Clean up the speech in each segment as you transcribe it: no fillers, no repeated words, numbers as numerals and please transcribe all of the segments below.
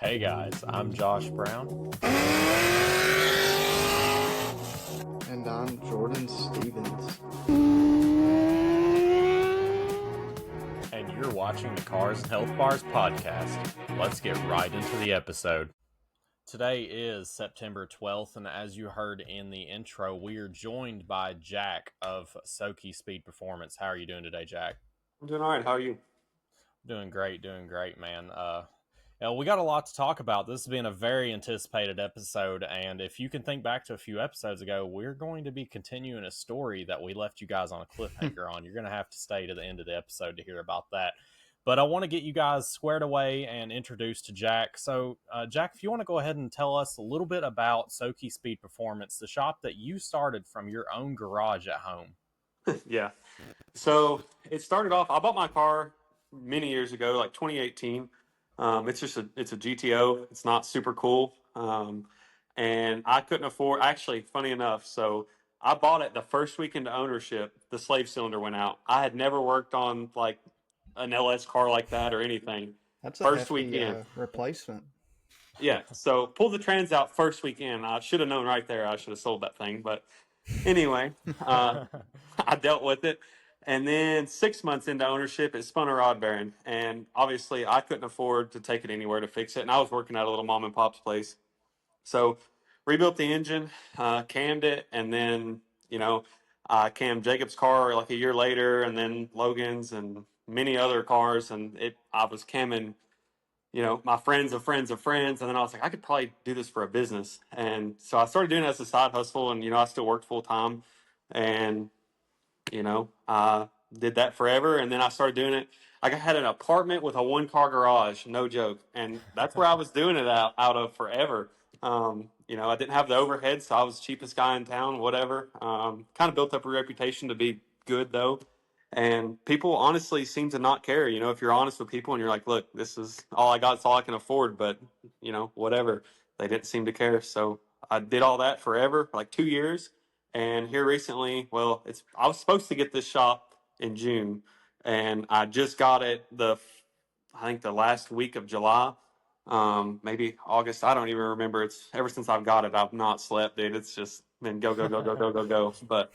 Hey guys, I'm Josh Brown. And I'm Jordan Stevens. And you're watching the Cars and Health Bars podcast. Let's get right into the episode. Today is September 12th, and as you heard in the intro, we are joined by Jack of SOKY Speed Performance. How are you doing today, Jack? I'm doing all right. How are you? Doing great, man. We got a lot to talk about. This has been a very anticipated episode, and if you can think back to a few episodes ago, we're going to be continuing a story that we left you guys on a cliffhanger on. You're going to have to stay to the end of the episode to hear about that. But I want to get you guys squared away and introduced to Jack. So, Jack, if you want to go ahead and tell us a little bit about SOKY Speed Performance, the shop that you started from your own garage at home. Yeah. So it started off, I bought my car many years ago, like 2018. It's a GTO. It's not super cool. And I couldn't afford, actually, funny enough. So I bought it the first week into ownership. The slave cylinder went out. I had never worked on like an LS car like that or anything. That's a First hefty weekend. replacement. Yeah. So pulled the trans out first weekend. I should have known right there. I should have sold that thing. But anyway, I dealt with it. And then 6 months into ownership, it spun a rod bearing. And obviously, I couldn't afford to take it anywhere to fix it. And I was working at a little mom and pop's place. So rebuilt the engine, cammed it, and then, I cammed Jacob's car like a year later, and then Logan's and many other cars. And I was camming, my friends of friends of friends. And then I was like, I could probably do this for a business. And so I started doing it as a side hustle. And, I still worked full time. And I did that forever, and then I started doing it. Like I had an apartment with a one-car garage, no joke, and that's where I was doing it out of forever. I didn't have the overhead, so I was the cheapest guy in town, whatever. Kind of built up a reputation to be good, though, and people honestly seem to not care. If you're honest with people and you're like, look, this is all I got, it's all I can afford, but, whatever. They didn't seem to care, so I did all that forever, for like 2 years. And here recently, I was supposed to get this shop in June, and I just got it I think the last week of July, maybe August. I don't even remember. It's ever since I've got it, I've not slept, dude. It's just been go, go, go, go, go, go, go. But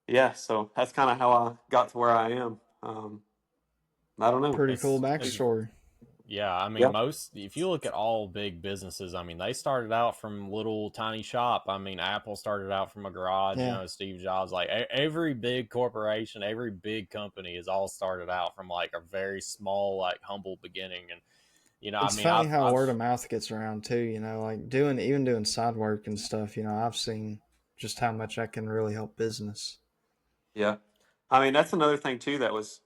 yeah, so that's kind of how I got to where I am. I don't know. Pretty cool backstory. Yeah, I mean, if you look at all big businesses, I mean, they started out from little tiny shop. I mean, Apple started out from a garage, Steve Jobs, like every big corporation, every big company is all started out from like a very small, like humble beginning. And, it's funny how word of mouth gets around too, like doing side work and stuff, I've seen just how much that can really help business. Yeah. I mean, that's another thing too that was,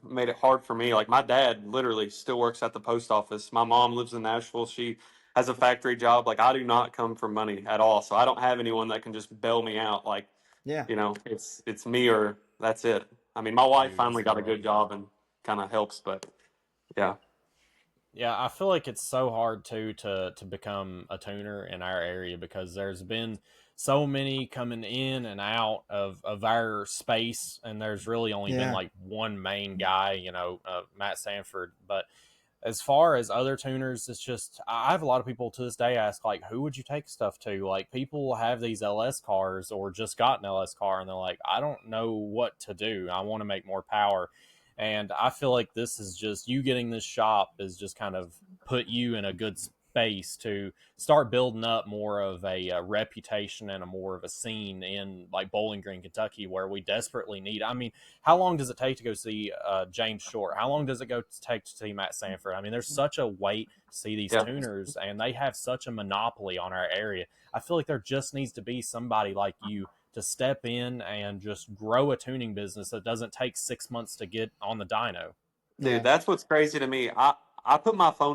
made it hard for me. Like my dad literally still works at the post office. My mom lives in Nashville. She has a factory job. Like I do not come from money at all. So I don't have anyone that can just bail me out. Like, it's me or that's it. I mean, my wife finally got a good job and kind of helps, but yeah. Yeah, I feel like it's so hard to become a tuner in our area because there's been so many coming in and out of our space, and there's really only been like one main guy, Matt Sanford. But as far as other tuners, it's just I have a lot of people to this day ask like, who would you take stuff to? Like people have these LS cars or just got an LS car, and they're like, I don't know what to do. I want to make more power. And I feel like this is just you getting this shop is just kind of put you in a good space to start building up more of a reputation and a more of a scene in like Bowling Green, Kentucky, where we desperately need. I mean, how long does it take to go see James Short? How long does it take to see Matt Sanford? I mean, there's such a wait to see these tuners, and they have such a monopoly on our area. I feel like there just needs to be somebody like you to step in and just grow a tuning business that doesn't take 6 months to get on the dyno. Dude, that's what's crazy to me. I put my phone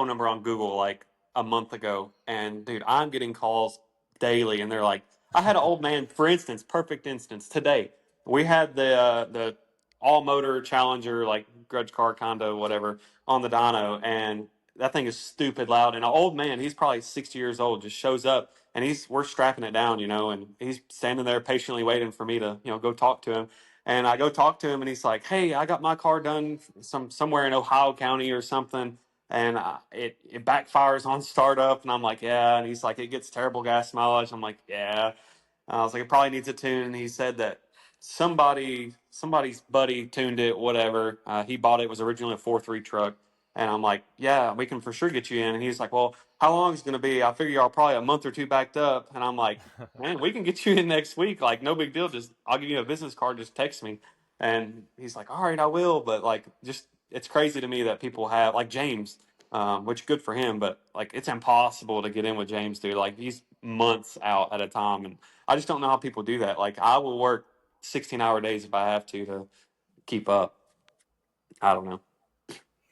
number on Google like a month ago, and dude, I'm getting calls daily, and they're like, I had an old man, for instance, perfect instance today. We had the all motor Challenger, like grudge car condo, whatever, on the dyno, and that thing is stupid loud. And an old man, he's probably 60 years old, just shows up, and we're strapping it down, and he's standing there patiently waiting for me to, go talk to him. And I go talk to him, and he's like, "Hey, I got my car done somewhere in Ohio County or something." and it backfires on startup. And I'm like, yeah. And he's like, it gets terrible gas mileage. I'm like, yeah. I was like, it probably needs a tune. And he said that somebody's buddy tuned it, whatever. He bought it. It was originally a 4.3 truck. And I'm like, yeah, we can for sure get you in. And he's like, well, how long is it going to be? I figure y'all probably a month or two backed up. And I'm like, man, we can get you in next week. Like, no big deal. Just, I'll give you a business card. Just text me. And he's like, all right, I will. But like, just, it's crazy to me that people have, like James, which good for him. But like, it's impossible to get in with James, dude. Like, he's months out at a time. And I just don't know how people do that. Like, I will work 16-hour days if I have to keep up. I don't know.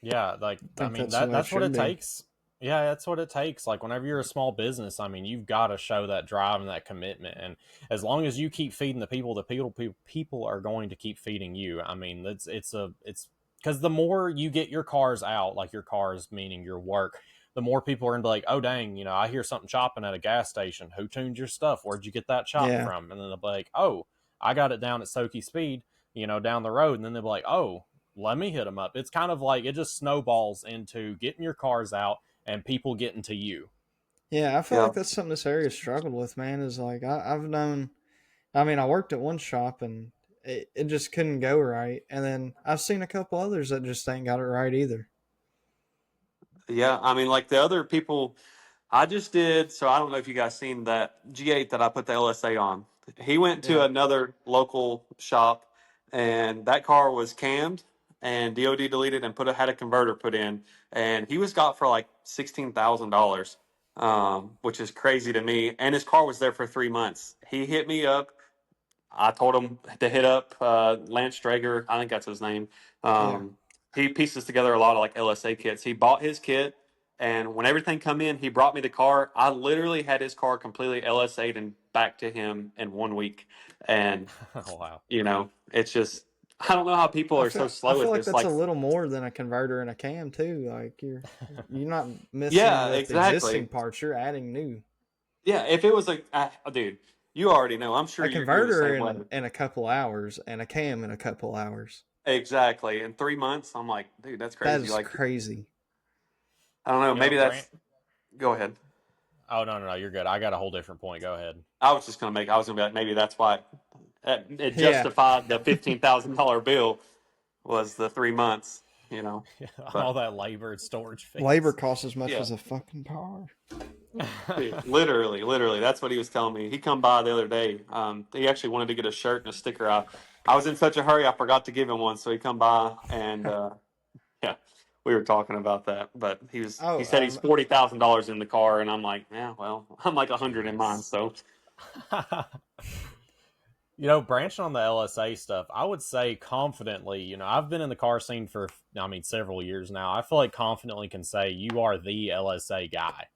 Yeah, like, I I think mean, that's the way it that's what should it be. takes. Yeah, that's what it takes. Like, whenever you're a small business, I mean, you've got to show that drive and that commitment. And as long as you keep feeding the people are going to keep feeding you. I mean, it's because the more you get your cars out, like your cars meaning your work, the more people are gonna be like, oh dang, I hear something chopping at a gas station. Who tuned your stuff? Where'd you get that chop Yeah. from? And then they'll be like, oh, I got it down at SOKY Speed, down the road. And then they'll be like, oh, let me hit them up. It's kind of like it just snowballs into getting your cars out and people getting to you. Yeah, I feel Yeah. like that's something this area struggled with, man. Is like I've known. I mean, I worked at one shop and it just couldn't go right, and then I've seen a couple others that just ain't got it right either. Yeah. I mean, like the other people I just did. So I don't know if you guys seen that G8 that I put the LSA on. He went to Yeah, another local shop and that car was cammed and DOD deleted and had a converter put in. And he was got for like $16,000, which is crazy to me. And his car was there for 3 months. He hit me up. I told him to hit up Lance Strager. I think that's his name. yeah, Um, he pieces together a lot of like LSA kits. He bought his kit, and when everything come in, he brought me the car. I literally had his car completely LSA'd and back to him in 1 week. And Wow. it's just I don't know how people are so I slow feel at like this. that's a Like, little more than a converter and a cam too. Like you're not messing yeah, with exactly. existing parts. You're adding new. Yeah, if it was dude, you already know. I'm sure A you're the converter same way. in a couple hours and a cam in a couple hours. Exactly. In 3 months, I'm like, dude, that's That crazy. is Like, crazy. I don't know. Maybe Brant. that's. Go ahead. Oh, no, no, no, you're good. I got a whole different point. Go ahead. I was gonna be like, maybe that's why it Yeah, justified the $15,000 bill was the 3 months. All But that labor and storage labor fees. costs as much yeah, as a fucking car. dude, literally, that's what he was telling me. He come by the other day. He actually wanted to get a shirt and a sticker. I was in such a hurry, I forgot to give him one. So he come by and yeah, we were talking about that. But he Oh, said he's $40,000 in the car, and I'm like, yeah, well, I'm like 100 in mine. Jeez. So Branching on the LSA stuff, I wod say confidently, I've been in the car scene for, I mean, several years now. I feel like confidently can say you are the LSA guy.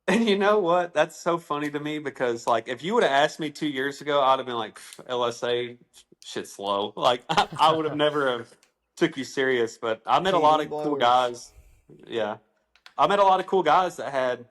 And you know what? That's so funny to me because, like, if you would have asked me 2 years ago, I'd have been like, LSA, shit slow. Like, I would have never have took you serious. But I met a lot TD of cool blowers. guys. Yeah, I met a lot of cool guys that had,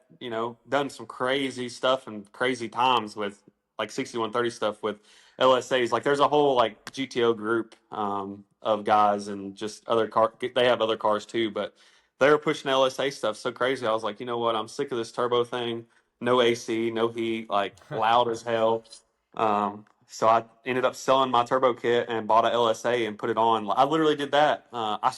done some crazy stuff and crazy times with like 6130 stuff with LSAs. Like, there's a whole like GTO group of guys and just other car. They have other cars too, but they were pushing LSA stuff so crazy. I was like, you know what? I'm sick of this turbo thing. No AC, no heat, like loud as hell. So I ended up selling my turbo kit and bought a LSA and put it on. I literally did that. I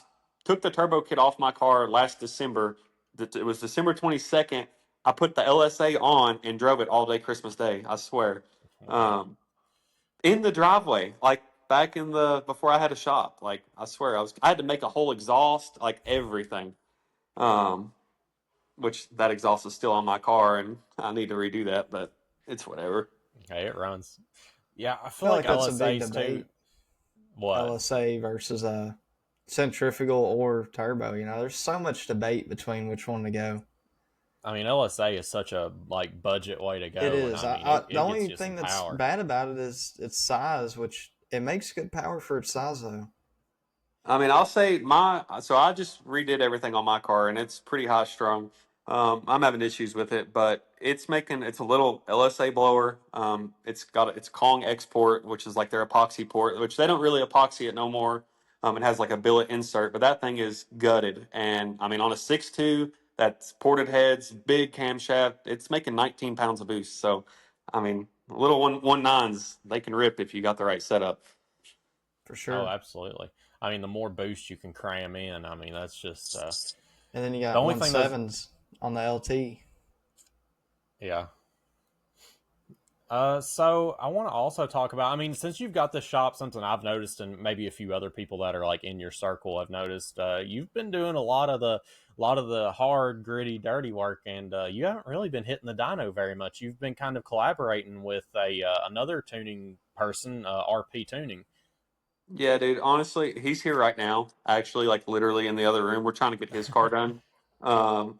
took the turbo kit off my car last December. It was December 22nd. I put the LSA on and drove it all day Christmas Day. I swear. Wow. Um, in the driveway, like back in the before I had a shop. Like, I swear, I had to make a whole exhaust, like everything. Um, which that exhaust is still on my car, and I need to redo that, but it's whatever. Okay, it runs. Yeah, I I feel feel like like that's a big LSAs too. debate. What? LSA versus a centrifugal or turbo. There's so much debate between which one to go. I mean, LSA is such a like budget way to It go, and is. I mean, The it gets only you some thing that's power. bad about it is its size, which it makes good power for its size though. I mean, I'll say so I just redid everything on my car and it's pretty high strung. I'm having issues with it, but it's a little LSA blower. It's got its Kong export, which is like their epoxy port, which they don't really epoxy it no more. It has like a billet insert, but that thing is gutted. And I mean, on a 6.2, that's ported heads, big camshaft, it's making 19 pounds of boost. So, I mean, little 1.9s, they can rip if you got the right setup. For Oh, sure. absolutely. I mean, the more boost you can cram in, I mean, that's just And then you the got only one thing that's sevens on the LT. yeah. So I want to also talk about. I mean, since you've got this shop, something I've noticed, and maybe a few other people that are like in your circle have noticed. You've been doing a lot of the hard, gritty, dirty work, and you haven't really been hitting the dyno very much. You've been kind of collaborating with a another tuning person, RP Tuning. Yeah, dude. Honestly, he's here right now. Actually, like literally in the other room. We're trying to get his car done.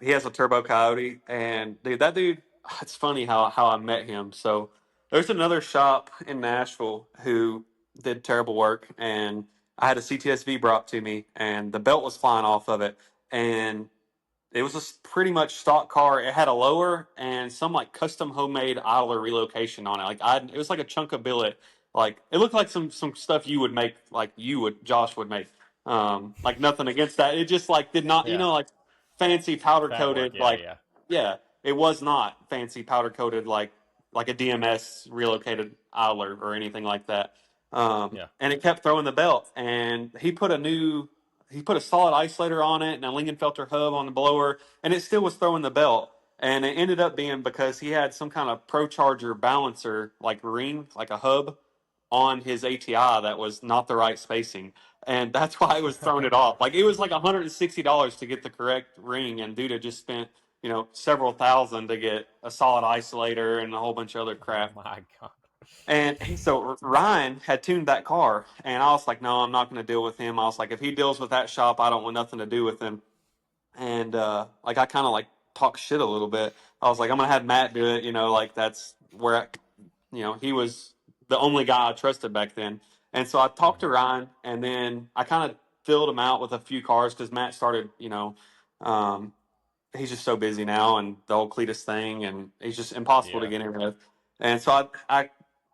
He has a Turbo Coyote, and dude, that dude. It's funny how I met him. So there's another shop in Nashville who did terrible work, and I had a CTSV brought to me, and the belt was flying off of it, and it was a pretty much stock car. It had a lower and some like custom homemade idler relocation on it. It was like a chunk of billet. Like it looked like some stuff you would make, like Josh would make. Like nothing against that. It just like did not, Yeah, like fancy powder fab work. coated. Yeah, Like yeah, yeah, it was not fancy powder coated like a DMS relocated idler or anything like that. yeah. And it kept throwing the belt, and he put a solid isolator on it and a Lingenfelter hub on the blower, and it still was throwing the belt. And it ended up being because he had some kind of Pro Charger balancer, like ring, like a hub, on his ATI that was not the right spacing. And that's why I was throwing it off. Like it was like $160 to get the correct ring, and dude had just spent, several thousand to get a solid isolator and a whole bunch of other Oh crap. my god. And so Ryan had tuned that car, and I was like, no, I'm not going to deal with him. I was like, if he deals with that shop, I don't want nothing to do with him. And like I kind of like talk shit a little bit. I was like, I'm going to have Matt do it. Like that's where he was the only guy I trusted back then. And so I talked to Hmm. Ryan, and then I kind of filled him out with a few cars because Matt started, um, he's just so busy now, and the whole Cletus thing, and he's just impossible to Yeah. get in with. And so I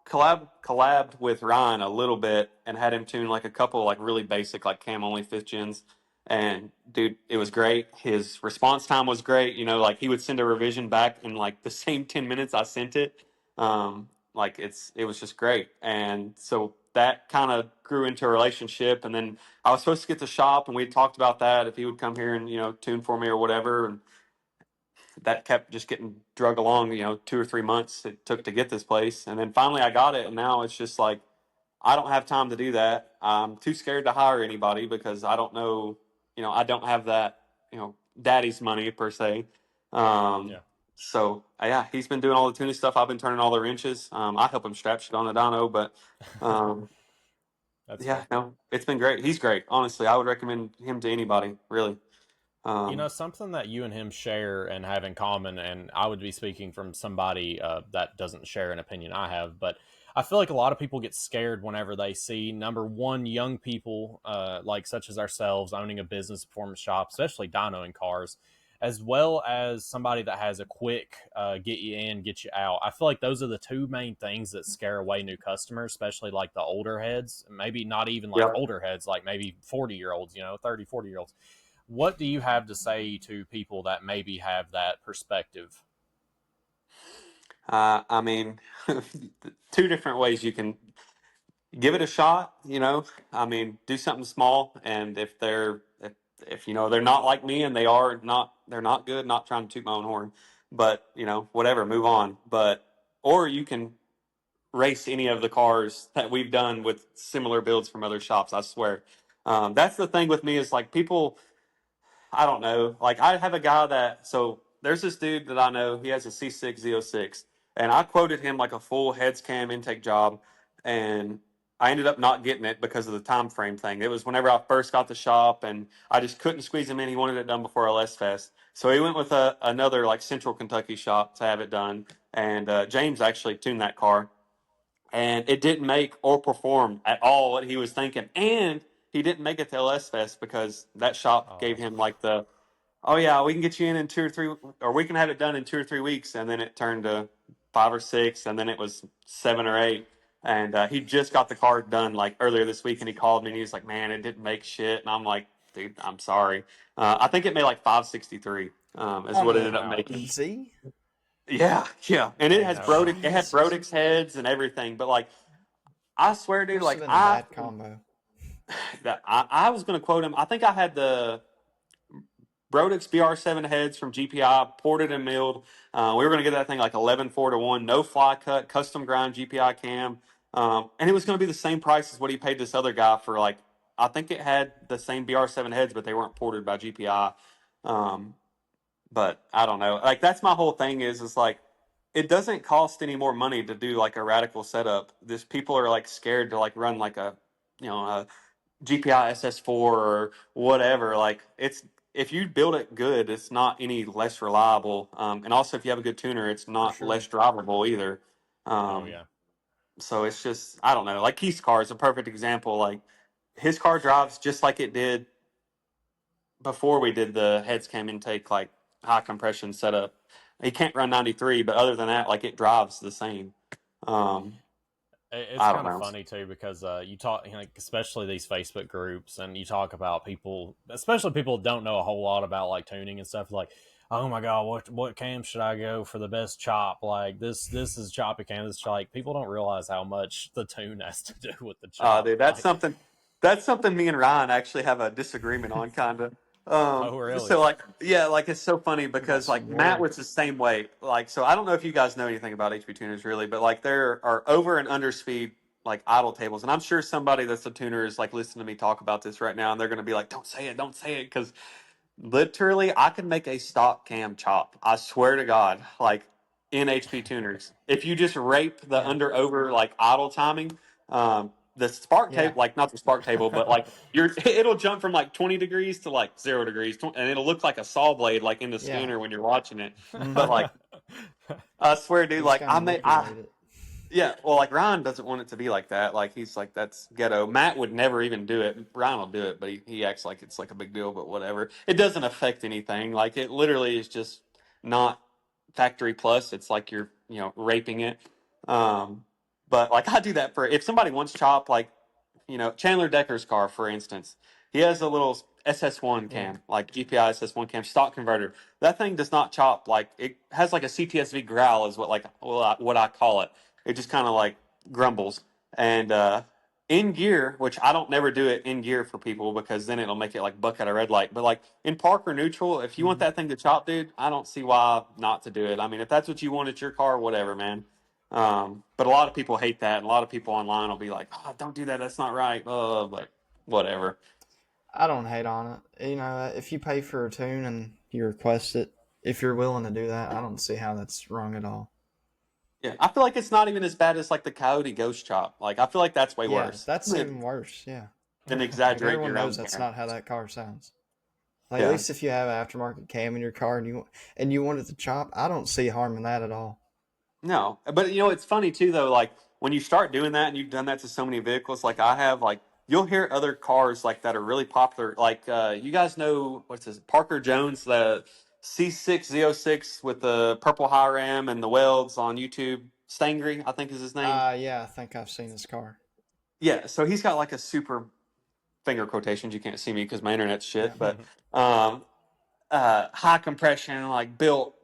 collabed with Ryan a little bit and had him tune like a couple like really basic like cam only fifth gens. And dude, it was great. His response time was great. Like he would send a revision back in like the same 10 minutes I sent it. Like it was just great. And so that kind of grew into a relationship. And then I was supposed to get the shop, and we talked about that if he would come here and tune for me or whatever. And that kept just getting drug along. 2 or 3 months it took to get this place, and then finally I got it. And now it's just like I don't have time to do that. I'm too scared to hire anybody because I don't know. I don't have that. Daddy's money per se. Um, Yeah. so yeah, he's been doing all the tuning stuff. I've been turning all the wrenches. I help him strap shit on the dyno, but um, That's yeah, fair. no, it's been great. He's great. Honestly, I would recommend him to anybody. Really. Um, Something that you and him share and have in common, and I would be speaking from somebody that doesn't share an opinion I have, but I feel like a lot of people get scared whenever they see, number one, young people, like such as ourselves, owning a business performance shop, especially dynoing cars, as well as somebody that has a quick get you in, get you out. I feel like those are the two main things that scare away new customers, especially like the older heads, maybe not even like yep. older heads, like maybe 40-year-olds, 30, 40-year-olds. What do you have to say to people that maybe have that perspective? I mean, two different ways you can give it a shot. I mean, do something small, and if they're not like me and they're not good. Not trying to toot my own horn, but whatever, move on. But or you can race any of the cars that we've done with similar builds from other shops. I swear, that's the thing with me is like people. I don't know. Like I have a guy so there's this dude that I know. He has a C6 Z06, and I quoted him like a full heads cam intake job, and I ended up not getting it because of the time frame thing. It was whenever I first got the shop, and I just couldn't squeeze him in. He wanted it done before LS Fest, so he went with another like Central Kentucky shop to have it done. And James actually tuned that car, and it didn't make or perform at all what he was thinking. And he didn't make it to LS Fest because that shop gave Oh, him like oh yeah, we can get you in 2 or 3, or we can have it done in 2 or 3 weeks. And then it turned to 5 or 6, and then it was 7 or 8. And he just got the car done like earlier this week, and he called me and he was like, "Man, it didn't make shit." And I'm like, "Dude, I'm sorry." I think it made like 563 is On what it the ended up Wow. making. Z? Yeah, yeah, and it has Oh wow. It had Jesus. Brodix heads and everything. But like, I swear, dude, Must have like been a bad combo. I was gonna quote him. I think I had the Brodix BR7 heads from GPI, ported and milled. We were going to get that thing like 11-4-1, no fly cut, custom grind GPI cam. And it was going to be the same price as what he paid this other guy for like, I think it had the same BR7 heads, but they weren't ported by GPI. Um, but I don't know. Like, that's my whole thing is like, it doesn't cost any more money to do like a radical setup. This people are like scared to like run like a, a GPI SS4 or whatever. Like it's if you build it good, it's not any less reliable. And also, if you have a good tuner, it's For not sure. less drivable either. Oh Um, yeah. so it's just I don't know. Like Keith's car is a perfect example. Like his car drives just like it did before we did the heads cam intake, like high compression setup. He can't run 93, but other than that, like it drives the same. Um, It's I don't kind of know. funny too because you talk like especially these Facebook groups and you talk about people, especially people who don't know a whole lot about like tuning and stuff. Like, oh my god, what cam should I go for the best chop? Like this is choppy cam. This like people don't realize how much the tune has to do with the chop. Dude, Like, that's something me and Ryan actually have a disagreement on, kind of. oh really? So like, yeah, like it's so funny We got because like some Matt war. was the same way. Like, so I don't know if you guys know anything about HP tuners really, but like there are over and under speed like idle tables, and I'm sure somebody that's a tuner is like listening to me talk about this right now, and they're going to be like, don't say it," because literally, I can make a stock cam chop. I swear to God, like in HP tuners. If you just rape the Yeah. under over like idle timing, the spark Yeah. table, like not the spark table, but like it'll jump from like 20 degrees to like 0 degrees, and it'll look like a saw blade like in the Yeah. schooner when you're watching it. But Mm-hmm. like, I swear, You dude, just like gotta manipulate it. yeah, well, like Ryan doesn't want it to be like that. Like he's like that's ghetto. Matt would never even do it. Ryan will do it, but he acts like it's like a big deal. But whatever, it doesn't affect anything. Like it literally is just not factory plus. It's like you're raping it. Um, but like I do that for if somebody wants chop, like Chandler Decker's car, for instance, he has a little SS1 Yeah. cam, like GPI SS1 cam, stock converter. That thing does not chop. Like it has like a CTSV growl, is what I call it. It just kind of like grumbles. And in gear, which I don't never do it in gear for people because then it'll make it like buck at a red light. But like in park or neutral, if you want Mm-hmm. that thing to chop, dude, I don't see why not to do it. I mean, if that's what you want at your car, whatever, man. But a lot of people hate that, and a lot of people online will be like, "Oh, don't do that. That's not right." But whatever. I don't hate on it. If you pay for a tune and you request it, if you're willing to do that, I don't see how that's wrong at all. Yeah, I feel like it's not even as bad as like the Coyote Ghost Chop. Like I feel like that's way Yeah, worse that's even worse. Yeah. than Like exaggerating everyone your own knows that's cam. not how that car sounds. Like at Yeah, least if you have an aftermarket cam in your car and you want it to chop, I don't see harm in that at all. no, but it's funny too though. Like when you start doing that, and you've done that to so many vehicles, like I have, like you'll hear other cars like that are really popular. Like you guys know what's this Parker Jones, the C6 Z06 with the purple high ram and the welds on YouTube. Stangry, I think is his name. Yeah, I think I've seen this car. Yeah, so he's got like a super finger quotations. You can't see me because my internet's Yeah. shit, but um, high compression, like built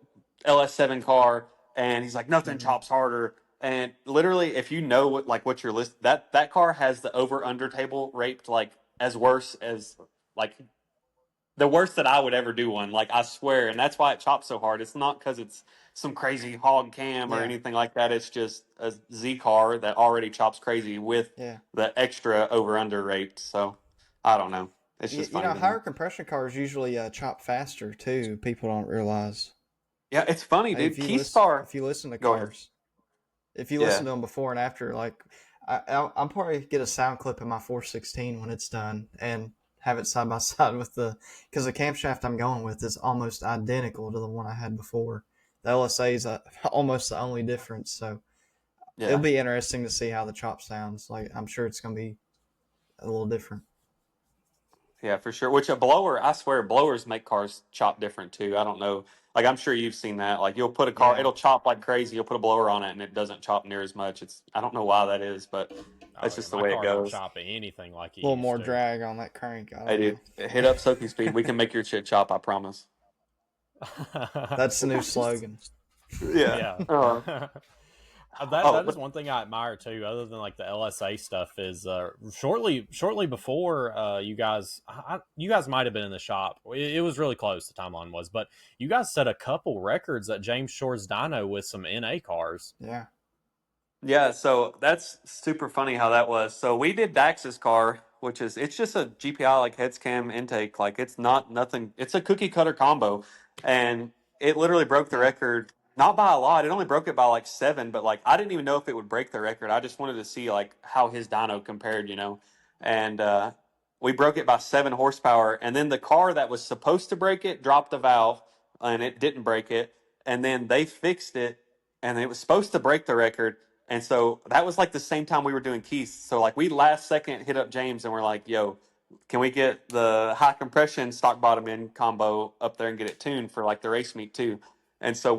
LS7 car, and he's like nothing Mm-hmm. chops harder. And literally, if you know what your list that car has the over under table raped like as worse as like the worst that I would ever do one. Like I swear, and that's why it chops so hard. It's not because it's some crazy hog cam or Yeah. anything like that. It's just a Z car that already chops crazy with Yeah. the extra over under rate. So I don't know. It's just funny to me. Higher compression cars usually chop faster too. People don't realize. Yeah, it's funny, Like dude. Keystar. if you listen to Go ahead. cars, if you Yeah. listen to them before and after, like I'll probably get a sound clip of my 416 when it's done and have it side by side with because the camshaft I'm going with is almost identical to the one I had before. The LSA is almost the only difference, so it'll Yeah. be interesting to see how the chop sounds. Like I'm sure it's going to be a little different. Yeah, for sure. Which a blower, I swear, blowers make cars chop different too. I don't know. Like I'm sure you've seen that. Like you'll put a car, Yeah. it'll chop like crazy. You'll put a blower on it, and it doesn't chop near as much. I don't know why that is, but Oh that's yeah, just the my way it car don't goes. chop anything like it A little used more to. drag on that crank. I Hey, don't dude, know. hit up SOKY Speed. We can make your shit chop. I promise. That's the new slogan. Yeah. Yeah. That Oh, that is but one thing I admire too, other than like the LSA stuff. Is shortly before you guys might have been in the shop. It was really close. The timeline was, but you guys set a couple records at James Shore's Dyno with some NA cars. Yeah. yeah, so that's super funny how that was. So we did Dax's car, which is it's just a GPI like heads cam intake. Like it's not nothing. It's a cookie cutter combo, and it literally broke the Yeah. record. Not by a lot. It only broke it by like 7, but like I didn't even know if it would break the record. I just wanted to see like how his dyno compared, And we broke it by 7 horsepower. And then the car that was supposed to break it dropped the valve, and it didn't break it. And then they fixed it, and it was supposed to break the record. And so that was like the same time we were doing keys. So like we last second hit up James and we're like, yo, can we get the high compression stock bottom end combo up there and get it tuned for like the race meet too? And so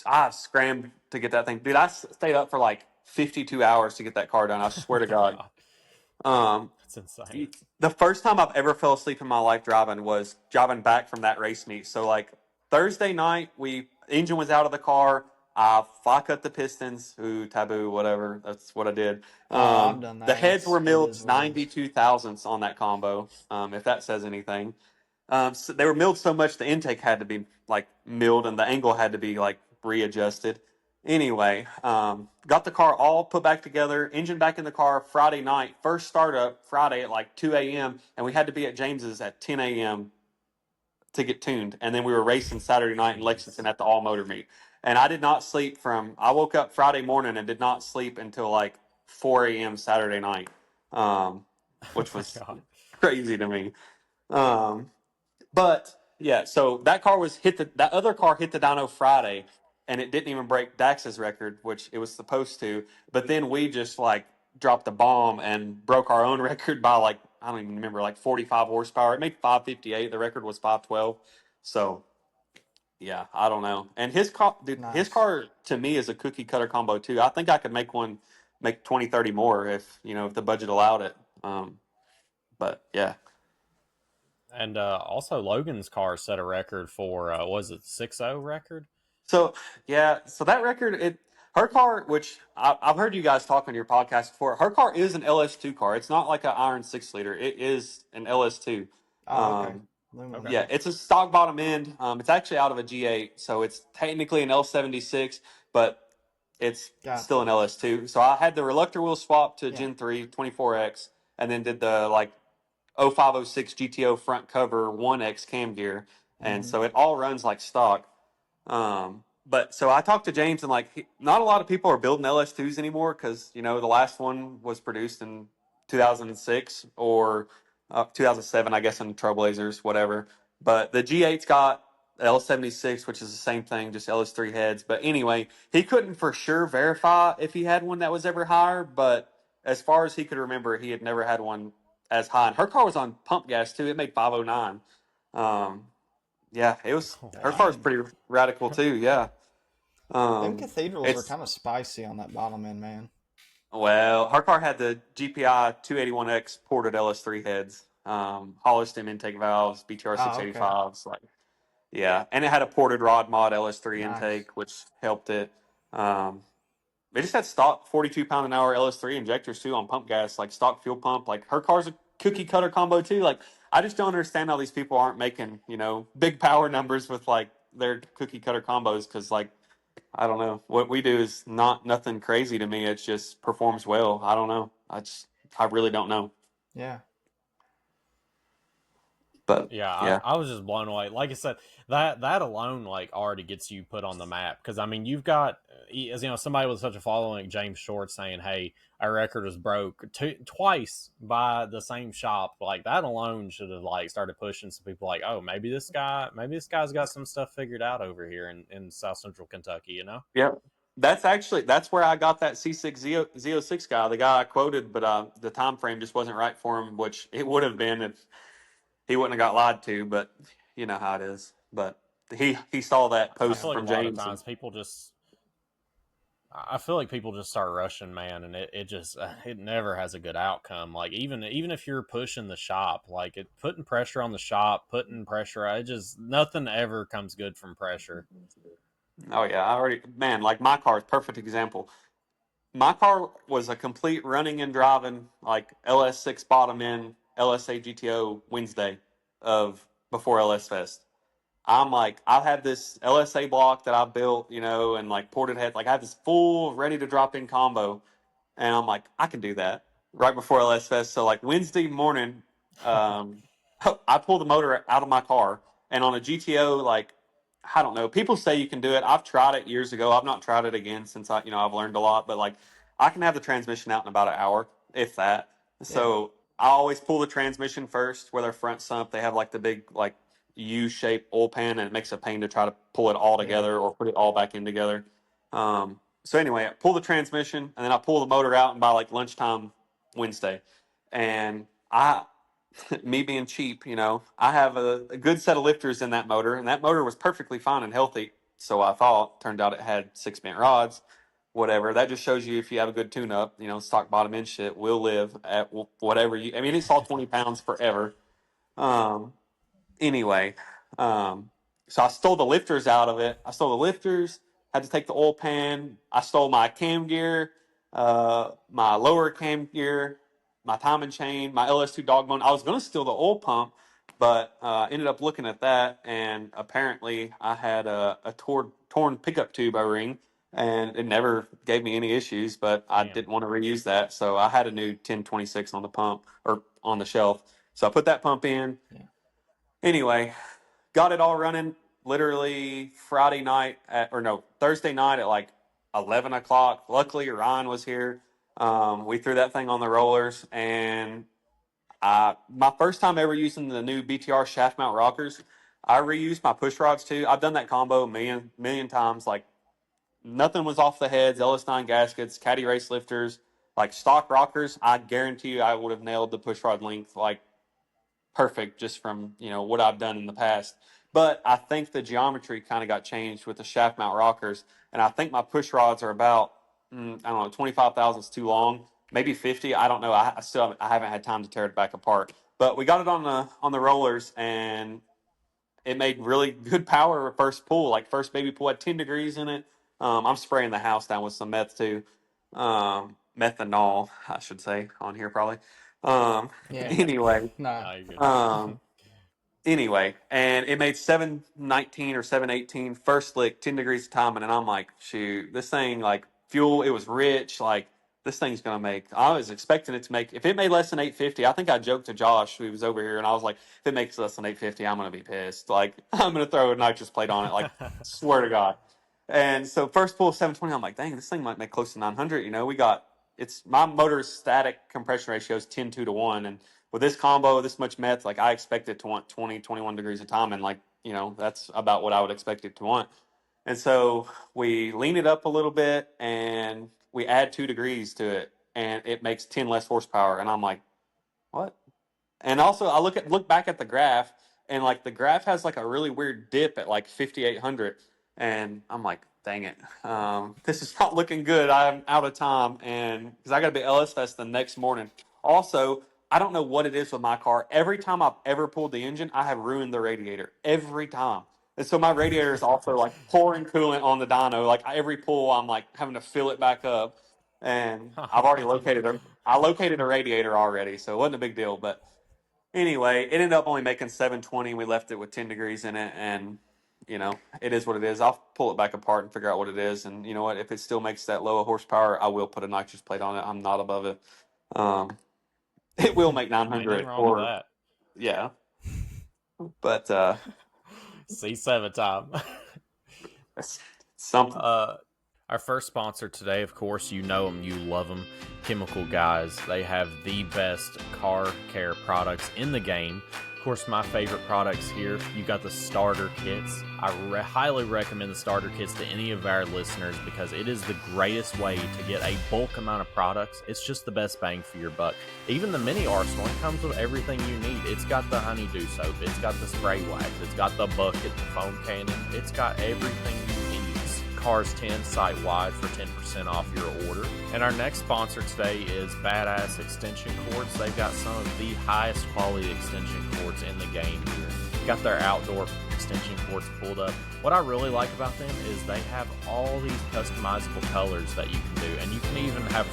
I scrammed to get that thing. Dude, I stayed up for like 52 hours to get that car done. I swear to God. God, Um, that's insane. the first time I've ever fell asleep in my life driving was driving back from that race meet. So like Thursday night, engine was out of the car. I fly cut the pistons. Ooh, taboo, whatever. That's what I did. I've done The that. heads were It milled is what it is. 92 thousandths on that combo. If that says anything. So they were milled so much the intake had to be like milled and the angle had to be like readjusted. Anyway, got the car all put back together, engine back in the car Friday night, first startup Friday at like 2 a.m. And we had to be at James's at 10 a.m. to get tuned. And then we were racing Saturday night in Jeez. Lexington at the all motor meet. And I did not sleep I woke up Friday morning and did not sleep until like 4 a.m. Saturday night, Oh which my was God. crazy to me. Um, but yeah, so that other car hit the dyno Friday, and it didn't even break Dax's record, which it was supposed to. But then we just like dropped the bomb and broke our own record by like I don't even remember like 45 horsepower. It made 558. The record was 512. So yeah, I don't know. And his car, dude, his Nice. car to me is a cookie cutter combo too. I think I could make 20, 30 more if the budget allowed it. But yeah. And also Logan's car set a record for was it 6-0 record? So yeah, so that record, her car, which I've heard you guys talk on your podcast before, her car is an LS2 car. It's not like an iron 6 liter. It is an LS2. Oh, okay. Um, Okay. yeah, it's a stock bottom end. It's actually out of a G8, so it's technically an L76, but it's still Gotcha. an LS2. So I had the reluctor wheel swap to Yeah. Gen 3 24X, and then did the like 0506 GTO front cover 1X cam gear, and Mm-hmm. so it all runs like stock. But so I talked to James and like not a lot of people are building LS2s anymore because the last one was produced in 2006 or 2007, I guess, in Trailblazers, whatever. But the G8's got L76, which is the same thing, just LS3 heads. But anyway, he couldn't for sure verify if he had one that was ever higher. But as far as he could remember, he had never had one as high. And her car was on pump gas too. It made 509. Um, yeah, it was. Oh Her car wow. is Dang. pretty radical too. Yeah. Them cathedrals are It's kind of spicy on that bottom end, man. well, her car had the GPI 281X ported LS3 heads, hollow stem intake valves, BTR Oh, okay. 685s, like yeah, and it had a ported rod mod LS3 Nice. intake, which helped it. Um, they just had stock 42 pound an hour LS3 injectors too on pump gas, like stock fuel pump. Like her car's a cookie cutter combo too. Like I just don't understand how these people aren't making big power numbers with like their cookie cutter combos because like I don't know what we do is not nothing crazy to me. It just performs well. I don't know. I really don't know. Yeah. But Yeah, yeah, I was just blown away. Like I said, that alone like already gets you put on the map because I mean you've got as somebody with such a following like James Short saying, "Hey, our record was broke twice by the same shop." Like that alone should have like started pushing some people like, "Oh, maybe this guy's got some stuff figured out over here in South Central Kentucky." yeah. That's where I got that C6 Z06 guy, the guy I quoted, but the time frame just wasn't right for him, which it would have been if he wouldn't have got lied to. But you know how it is. But he saw that I post feel like a from lot of James. times people just, I feel like people just start rushing, man, and it just it never has a good outcome. Like even if you're pushing the shop, like putting pressure on the shop, putting pressure, it just nothing ever comes good from pressure. Oh yeah, I already man, like my car is perfect example. My car was a complete running and driving like LS6 bottom end LSA GTO Wednesday of before LS Fest. I'm like, I have this LSA block that I built, and like ported head, like I have this full ready to drop in combo, and I'm like, I can do that right before LS Fest. So like Wednesday morning, um, I pulled the motor out of my car, and on a GTO, like I don't know, people say you can do it. I've tried it years ago. I've not tried it again since I've learned a lot. But like, I can have the transmission out in about an hour, if that. Yeah. So I always pull the transmission first, where their front sump they have like the big like U-shaped oil pan, and it makes a pain to try to pull it all Yeah. together or put it all back in together. So anyway, I pull the transmission and then I pull the motor out, and by like lunchtime Wednesday, and me being cheap, I have a good set of lifters in that motor, and that motor was perfectly fine and healthy. So I thought. Turned out it had 6 bent rods, whatever. That just shows you if you have a good tune-up, stock bottom end shit will live at whatever you. I mean, it's all 20 pounds forever. Um, anyway, um, so I stole the lifters out of it. I stole the lifters, had to take the oil pan. I stole my cam gear, my lower cam gear, my timing chain, my LS2 dog bone. I was going to steal the oil pump, but ended up looking at that, and apparently I had a torn pickup tube O-ring, and it never gave me any issues, but I Damn. didn't want to reuse that, so I had a new 1026 on the pump or on the shelf. So I put that pump in. Yeah. Anyway, got it all running literally Thursday night at like 11 o'clock. Luckily, Ryan was here. We threw that thing on the rollers, and my first time ever using the new BTR shaft mount rockers, I reused my push rods too. I've done that combo a million times. Like nothing was off the heads, LS9 gaskets, caddy race lifters, like stock rockers. I guarantee you, I would have nailed the push rod length like perfect just from what I've done in the past. But I think the geometry kind of got changed with the shaft mount rockers, and I think my push rods are about I don't know 25 thousandths too long, maybe 50. I don't know. I haven't had time to tear it back apart. But we got it on the rollers, and it made really good power first pull. Like first baby pull had 10 degrees in it. I'm spraying the house down with some meth too, methanol I should say on here probably. Yeah. Anyway, Nah. No, you're good. um, anyway, and it made 719 or 718 first lick, 10 degrees of timing, and I'm like, shoot, this thing like fuel, it was rich, like this thing's gonna make. I was expecting it to make. If it made less than 850, I think I joked to Josh who was over here, and I was like, if it makes less than 850, I'm gonna be pissed. Like I'm gonna throw a nitrous plate on it. Like swear to God. And so first pull of 720, I'm like, dang, this thing might make close to 900. We got my motor's static compression ratio is 10:2 to 1, and with this combo, this much meth, like I expect it to want 20, 21 degrees of time. And like, that's about what I would expect it to want. And so we lean it up a little bit and we add 2 degrees to it, and it makes 10 less horsepower. And I'm like, what? And also I look back at the graph, and like the graph has like a really weird dip at like 5,800. And I'm like, dang it. This is not looking good. I'm out of time. And because I got to be LS Fest the next morning. Also, I don't know what it is with my car. Every time I've ever pulled the engine, I have ruined the radiator. Every time. And so my radiator is also like pouring coolant on the dyno. Like every pull, I'm like having to fill it back up. And I've already I located a radiator already, so it wasn't a big deal. But anyway, it ended up only making 720. We left it with 10 degrees in it, and it is what it is. I'll pull it back apart and figure out what it is. And you know what? If it still makes that low horsepower, I will put a nitrous plate on it. I'm not above it. Um, it will make Ain't nothing 900 wrong with or that. yeah, but C7 time. it's something. Our first sponsor today, of course, you know them, you love them, Chemical Guys. They have the best car care products in the game. Of course, my favorite products here, you got the starter kits. I highly recommend the starter kits to any of our listeners because it is the greatest way to get a bulk amount of products. It's just the best bang for your buck. Even the mini arsenal, it comes with everything you need. It's got the honeydew soap, it's got the spray wax, it's got the bucket, the foam cannon, it's got everything you need. Cars 10 site-wide for 10% off your order. And our next sponsor today is Badass Extension Cords. They've got some of the highest quality extension cords in the game here. Got their outdoor extension cords pulled up. What I really like about them is they have all these customizable colors that you can do, and you can even have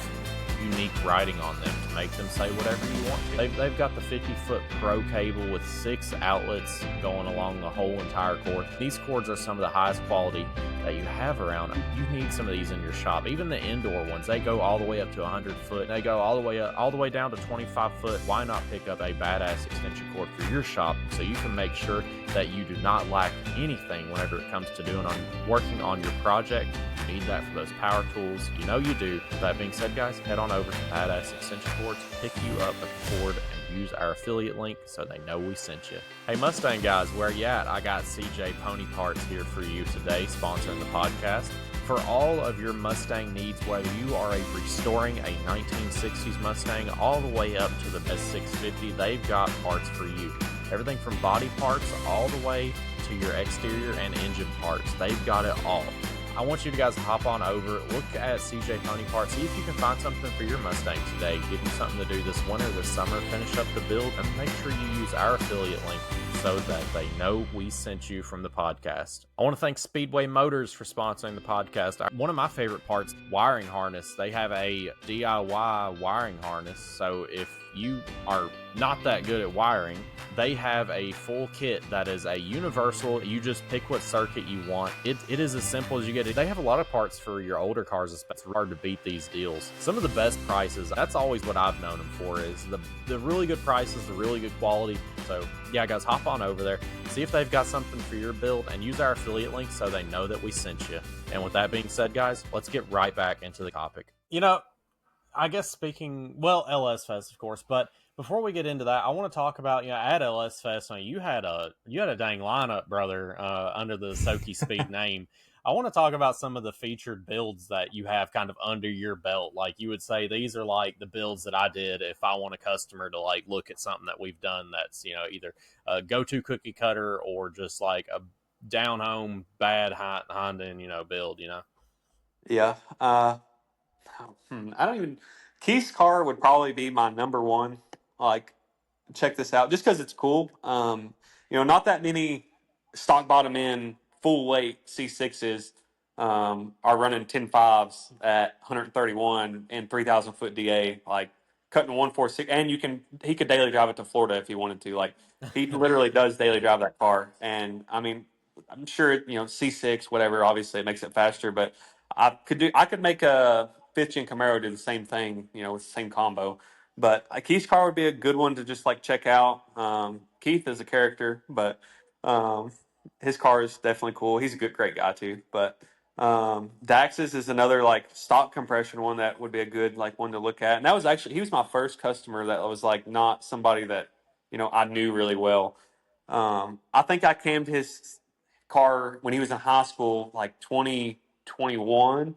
unique writing on them to make them say whatever you want to. They've got the 50-foot Pro cable with 6 outlets going along the whole entire cord. These cords are some of the highest quality that you have around. You need some of these in your shop. Even the indoor ones, they go all the way up to 100 foot. They go all the way down to 25 foot. Why not pick up a Badass extension cord for your shop so you can make sure that you do not lack anything whenever it comes to working on your project? You need that for those power tools. You know you do. That being said, guys, head on over to Badass Extension Cords, pick you up a cord, and use our affiliate link so they know we sent you. Hey Mustang guys, where you at? I got CJ Pony Parts here for you today, sponsoring the podcast. For all of your Mustang needs, whether you are restoring a 1960s Mustang all the way up to the S650, they've got parts for you. Everything from body parts all the way to your exterior and engine parts. They've got it all. I want you guys to hop on over, look at CJ Pony Parts, see if you can find something for your Mustang today. Give them something to do this winter, this summer, finish up the build, and make sure you use our affiliate link so that they know we sent you from the podcast. I want to thank Speedway Motors for sponsoring the podcast. One of my favorite parts, wiring harness. They have a DIY wiring harness, so if you are not that good at wiring, they have a full kit that is a universal. You just pick what circuit you want. It is as simple as you get it. They have a lot of parts for your older cars. It's hard to beat these deals. Some of the best prices, that's always what I've known them for, is the really good prices, the really good quality. So yeah, guys, hop on over there, see if they've got something for your build, and use our affiliate link so they know that we sent you. And with that being said, guys, let's get right back into the topic. I guess LS Fest, of course, but before we get into that, I want to talk about, at LS Fest, you had a dang lineup, brother, under the SOKY Speed name. I want to talk about some of the featured builds that you have kind of under your belt. Like, you would say these are like the builds that I did if I want a customer to like look at something that we've done that's, either a go-to cookie cutter or just like a down home bad Honda, build, Yeah. I don't even. Keith's car would probably be my number one. Like, check this out, just because it's cool. Not that many stock bottom end full weight C6s are running 10.5s at 131 and 3,000 foot DA, like cutting 146. And he could daily drive it to Florida if he wanted to. Like, he literally does daily drive that car. And I mean, I'm sure, C6, whatever, obviously it makes it faster, but I could make a fifth gen Camaro do the same thing, with the same combo. But Keith's car would be a good one to just like check out. Keith is a character, but his car is definitely cool. He's a great guy too. But Dax's is another like stock compression one that would be a good like one to look at. And that was actually, he was my first customer that was like not somebody that I knew really well. I think I cammed his car when he was in high school, like 2021.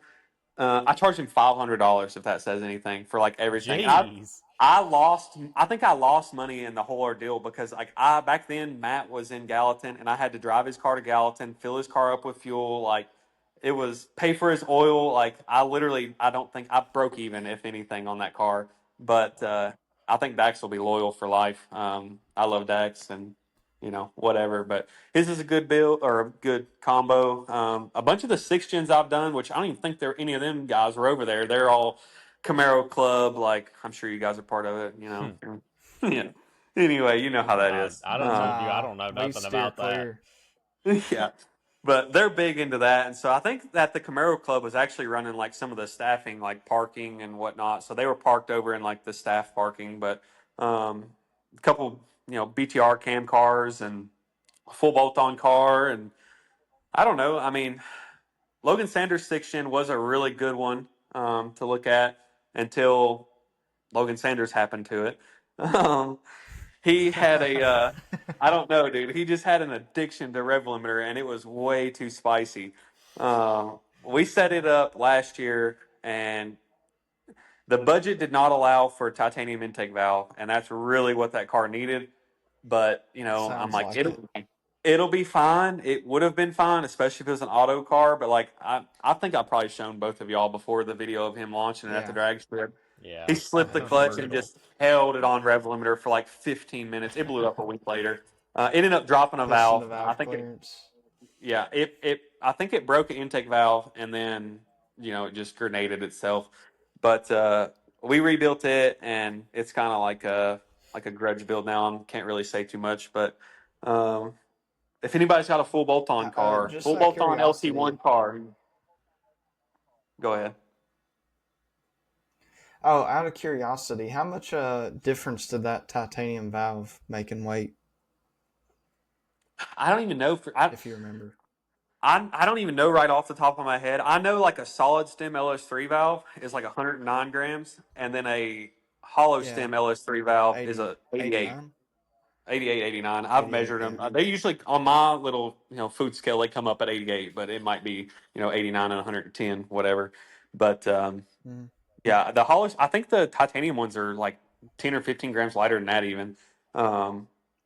I charged him $500, if that says anything, for like everything. Jeez. I think I lost money in the whole ordeal because back then Matt was in Gallatin and I had to drive his car to Gallatin, fill his car up with fuel. Like, it was pay for his oil. Like, I don't think I broke even, if anything, on that car. But I think Dax will be loyal for life. I love Dax and whatever. But his is a good build or a good combo. A bunch of the 6 gens I've done, which I don't even think any of them guys were over there. They're all Camaro Club. Like, I'm sure you guys are part of it. Yeah. Anyway, you know how that is. I don't know nothing about clear. that. Yeah. But they're big into that. And so I think that the Camaro Club was actually running like some of the staffing, like parking and whatnot. So they were parked over in like the staff parking. But a couple, BTR cam cars and a full bolt-on car. And I don't know. I mean, Logan Sanders' 6 gen was a really good one to look at until Logan Sanders happened to it. He had I don't know, dude. He just had an addiction to rev limiter, and it was way too spicy. We set it up last year, and the budget did not allow for a titanium intake valve, and that's really what that car needed. But I'm Sounds like, like it. it'll be fine. It would have been fine, especially if it was an auto car. But like, I think I've probably shown both of y'all before the video of him launching it at the Yeah, drag strip. He Yeah, slipped the clutch and brutal. just held it on rev limiter for like 15 minutes. It blew up a week later. Ended up dropping a piston to valve. I valve think it, clearance. yeah, I think it broke an intake valve and then it just grenaded itself. But we rebuilt it, and it's kind of like a grudge build now. I can't really say too much, but um, if anybody's got a full bolt-on car, Just full out of bolt-on curiosity. LT1 car, go ahead. Oh, out of curiosity, how much difference did that titanium valve make in weight, I don't even know. if you remember? I don't even know right off the top of my head. I know like a solid stem LS3 valve is like 109 grams, and then a hollow Yeah, stem LS3 valve is 80, a 88. 89? 88, 89. I've 88, measured yeah. them. They usually on my little, food scale, they come up at 88, but it might be, 89 and 110, whatever. But Mm. yeah, the hollow. I think the titanium ones are like 10 or 15 grams lighter than that even.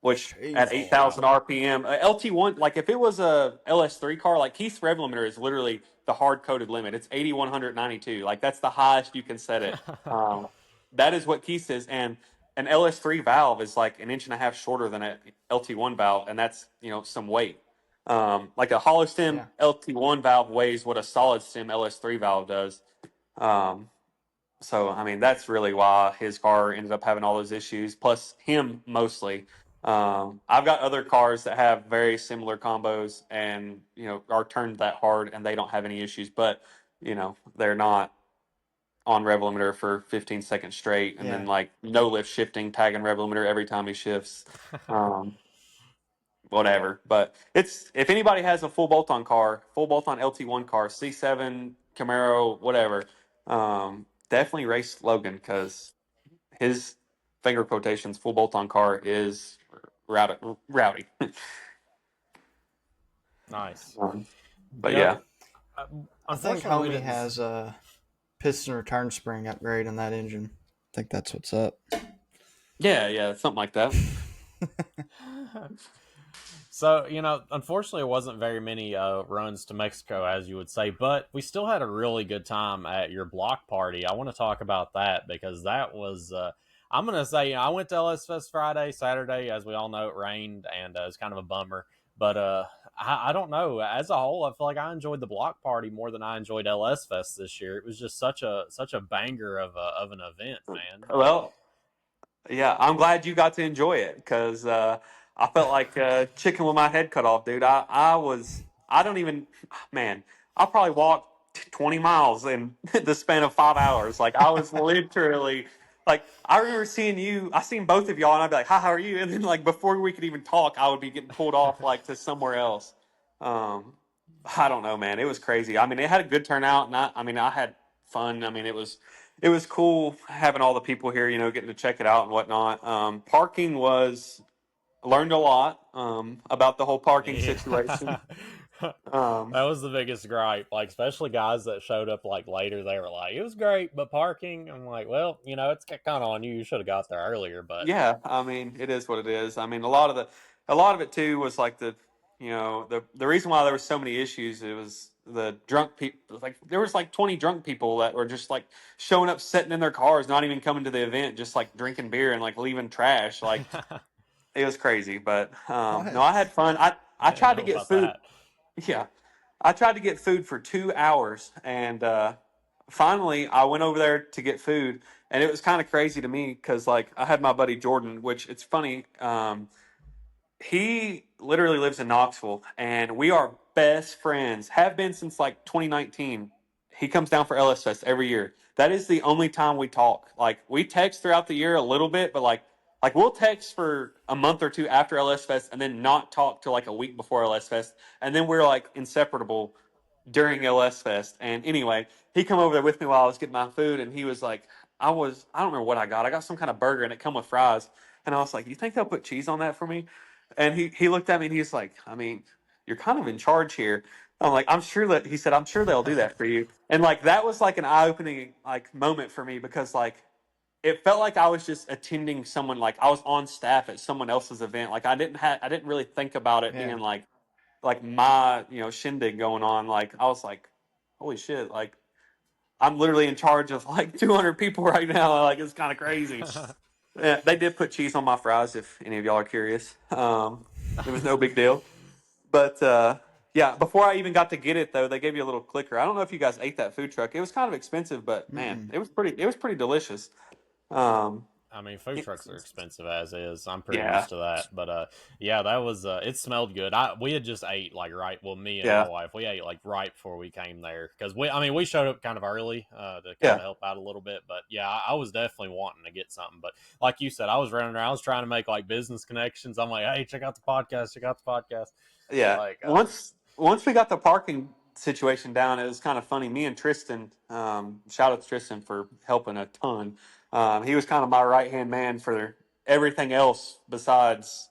Which at Oh Sheesh. wow. 8,000 RPM, LT1, like if it was a LS3 car, like Keith's rev limiter is literally the hard coded limit. It's 8,192. Like that's the highest you can set it. Um, that is what Keith says, and an LS3 valve is like an inch and a half shorter than a LT1 valve, and that's some weight. Like a hollow stem Yeah, LT1 valve weighs what a solid stem LS3 valve does. Um, so I mean that's really why his car ended up having all those issues. Plus him mostly. I've got other cars that have very similar combos and are turned that hard and they don't have any issues, but they're not on rev limiter for 15 seconds straight and then yeah. like no lift shifting, tagging rev limiter every time he shifts. Um, Whatever. But it's if anybody has a full bolt-on car, full bolt-on LT1 car, C7, Camaro, whatever, definitely race Logan because his finger quotations full bolt-on car is rowdy. Rowdy. Nice. Um, but Yep. yeah, I think Unfortunately, we homie didn't. has a piston return spring upgrade in that engine. I think that's what's up. yeah, something like that. So, unfortunately, it wasn't very many runs to Mexico, as you would say, but we still had a really good time at your block party. I want to talk about that because that was, I'm going to say, I went to LS Fest Friday, Saturday. As we all know, it rained and it was kind of a bummer. But I don't know. As a whole, I feel like I enjoyed the block party more than I enjoyed LS Fest this year. It was just such a banger of an event, man. Well, yeah, I'm glad you got to enjoy it because I felt like chicken with my head cut off, dude. I don't even, man, I probably walked 20 miles in the span of 5 hours. Like, I was literally, like, I remember seeing you, I seen both of y'all, and I'd be like, hi, how are you? And then, like, before we could even talk, I would be getting pulled off, like, to somewhere else. Um, I don't know, man. It was crazy. I mean, it had a good turnout, and I had fun. I mean, it was cool having all the people here, getting to check it out and whatnot. Parking was learned a lot about the whole parking Yeah. situation. That was the biggest gripe. Like, especially guys that showed up like later, they were like, "It was great, but parking." I'm like, "Well, it's kind of on you. You should have got there earlier." But Yeah, I mean, it is what it is. I mean, a lot of it too was like the reason why there was so many issues. It was the drunk people. Like there was like 20 drunk people that were just like showing up, sitting in their cars, not even coming to the event, just like drinking beer and like leaving trash. Like it was crazy, but no, What? I had fun. I I didn't tried to know get about food. that. Yeah, I tried to get food for 2 hours, and finally I went over there to get food, and it was kind of crazy to me because like I had my buddy Jordan, which it's funny. He literally lives in Knoxville, and we are best friends. Have been since like 2019. He comes down for LS Fest every year. That is the only time we talk. Like we text throughout the year a little bit, but like we'll text for a month or two after LS Fest, and then not talk till like a week before LS Fest, and then we're like inseparable during LS Fest. And anyway, he come over there with me while I was getting my food, and he was like, I don't remember what I got. I got some kind of burger, and it come with fries. And I was like, you think they'll put cheese on that for me? And he looked at me and he's like, I mean, you're kind of in charge here. I'm like, I'm sure that he said, I'm sure they'll do that for you. And like that was like an eye opening like moment for me because like it felt like I was just attending someone like I was on staff at someone else's event. Like I didn't really think about it Yeah. being like my shindig going on. Like I was like, holy shit, like I'm literally in charge of like 200 people right now. Like it's kind of crazy. Yeah, they did put cheese on my fries. If any of y'all are curious, it was no big deal. But yeah, before I even got to get it though, they gave you a little clicker. I don't know if you guys ate that food truck. It was kind of expensive, but man, Mm-mm. it was pretty delicious. Um, I mean, food trucks are expensive as is. I'm pretty yeah, used to that, but yeah, that was it. Smelled good. We had just ate like right. Well, me and my yeah, wife, we ate like right before we came there because I mean, we showed up kind of early to kind yeah. of help out a little bit. But yeah, I was definitely wanting to get something. But like you said, I was running around. I was trying to make like business connections. I'm like, hey, check out the podcast. Check out the podcast. Yeah. Like, Once we got the parking situation down, it was kind of funny. Me and Tristan, shout out to Tristan for helping a ton. He was kind of my right hand man for everything else besides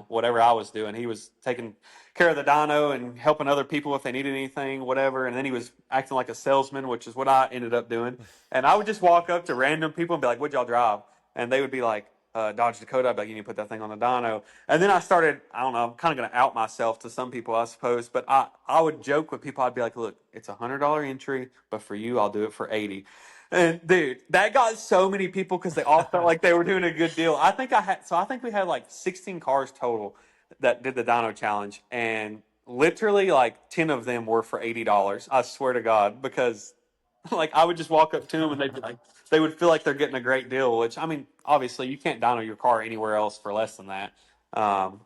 whatever I was doing. He was taking care of the dyno and helping other people if they needed anything, whatever. And then he was acting like a salesman, which is what I ended up doing. And I would just walk up to random people and be like, "What'd y'all drive?" And they would be like, Dodge Dakota. I'd be like, "You need to put that thing on the dyno." And then I started, I don't know, I'm kind of going to out myself to some people, I suppose, but I would joke with people. I'd be like, "Look, it's $100 entry, but for you, I'll do it for 80." And dude, that got so many people because they all felt like they were doing a good deal. I think we had like 16 cars total that did the dyno challenge, and literally like 10 of them were for $80. I swear to God, because like I would just walk up to them and they'd be like, they would feel like they're getting a great deal. Which I mean, obviously you can't dyno your car anywhere else for less than that. Um,